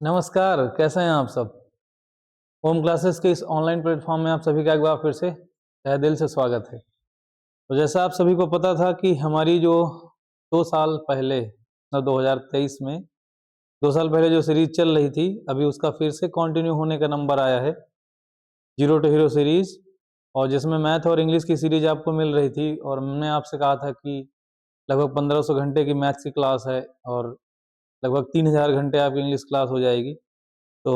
नमस्कार, कैसे हैं आप सब? होम क्लासेस के इस ऑनलाइन प्लेटफ़ॉर्म में आप सभी का एक बार फिर से तहे दिल से स्वागत है। तो जैसा आप सभी को पता था कि हमारी जो 2 साल पहले 2023 में 2 साल पहले जो सीरीज़ चल रही थी, अभी उसका फिर से कंटिन्यू होने का नंबर आया है, ज़ीरो टू हीरो सीरीज़। और जिसमें मैथ और इंग्लिश की सीरीज़ आपको मिल रही थी और हमने आपसे कहा था कि लगभग 1500 घंटे की मैथ्स की क्लास है और लगभग 3000 घंटे आपकी इंग्लिश क्लास हो जाएगी। तो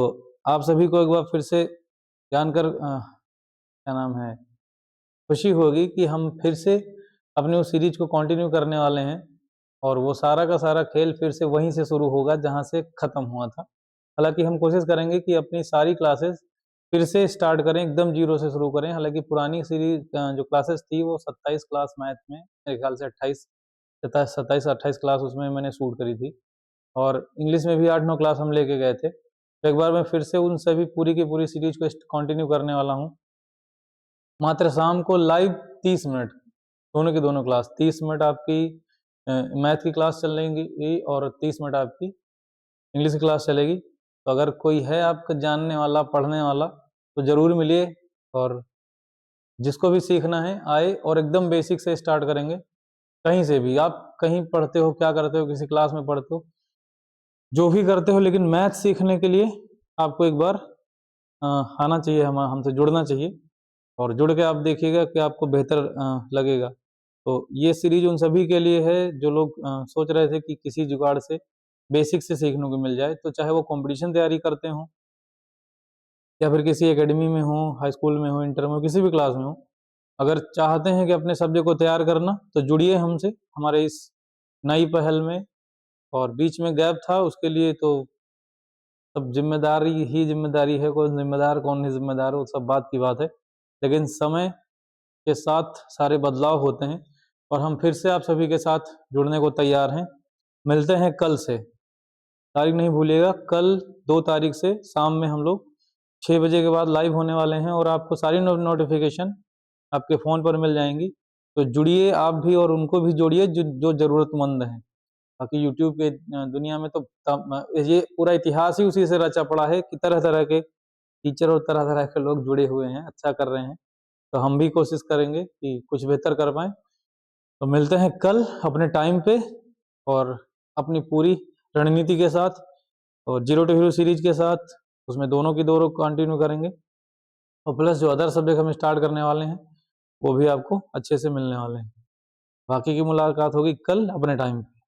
आप सभी को एक बार फिर से जानकर क्या नाम है, खुशी होगी कि हम फिर से अपनी उस सीरीज को कंटिन्यू करने वाले हैं और वो सारा का सारा खेल फिर से वहीं से शुरू होगा जहां से ख़त्म हुआ था। हालांकि हम कोशिश करेंगे कि अपनी सारी क्लासेस फिर से स्टार्ट करें, एकदम जीरो से शुरू करें। हालांकि पुरानी सीरीज जो क्लासेस थी वो 27 क्लास मैथ में, मेरे ख्याल से 27-28 क्लास उसमें मैंने शूट करी थी और इंग्लिश में भी 8-9 क्लास हम लेके गए थे। तो एक बार मैं फिर से उन सभी पूरी की पूरी सीरीज को कंटिन्यू करने वाला हूँ। मात्र शाम को लाइव 30 मिनट, दोनों की दोनों क्लास 30 मिनट आपकी मैथ की क्लास चलेगी और 30 मिनट आपकी इंग्लिश की क्लास चलेगी। तो अगर कोई है आपका जानने वाला, पढ़ने वाला, तो ज़रूर मिलिए और जिसको भी सीखना है आए और एकदम बेसिक से स्टार्ट करेंगे। कहीं से भी, आप कहीं पढ़ते हो, क्या करते हो, किसी क्लास में पढ़ते हो, जो भी करते हो, लेकिन मैथ सीखने के लिए आपको एक बार आना चाहिए, हमसे जुड़ना चाहिए और जुड़ के आप देखिएगा कि आपको बेहतर लगेगा। तो ये सीरीज उन सभी के लिए है जो लोग सोच रहे थे कि किसी जुगाड़ से बेसिक से सीखने को मिल जाए। तो चाहे वो कंपटीशन तैयारी करते हों या फिर किसी एकेडमी में हो, हाई स्कूल में हो, इंटर में हो, किसी भी क्लास में हो, अगर चाहते हैं कि अपने सब्जेक्ट को तैयार करना तो जुड़िए हमसे हमारे इस नई पहल में। और बीच में गैप था उसके लिए तो सब जिम्मेदारी ही जिम्मेदारी है, कौन जिम्मेदार कौन नहीं जिम्मेदार, वो सब बात की बात है। लेकिन समय के साथ सारे बदलाव होते हैं और हम फिर से आप सभी के साथ जुड़ने को तैयार हैं। मिलते हैं कल से, तारीख नहीं भूलिएगा, कल 2 तारीख से शाम में हम लोग 6 बजे के बाद लाइव होने वाले हैं और आपको सारी नोटिफिकेशन आपके फ़ोन पर मिल जाएंगी। तो जुड़िए आप भी और उनको भी जोड़िए जो जो ज़रूरतमंद हैं। बाकी यूट्यूब के दुनिया में तो ये पूरा इतिहास ही उसी से रचा पड़ा है कि तरह-तरह के टीचर और तरह-तरह के लोग जुड़े हुए हैं, अच्छा कर रहे हैं। तो हम भी कोशिश करेंगे कि कुछ बेहतर कर पाएँ। तो मिलते हैं कल अपने टाइम पे और अपनी पूरी रणनीति के साथ और ज़ीरो टू हीरो सीरीज़ के साथ, उसमें दोनों की दोनों कंटिन्यू करेंगे और प्लस जो अदर सब्जेक्ट हम स्टार्ट करने वाले हैं, वो भी आपको अच्छे से मिलने वाले हैं। बाकी की मुलाकात होगी कल अपने टाइम पे।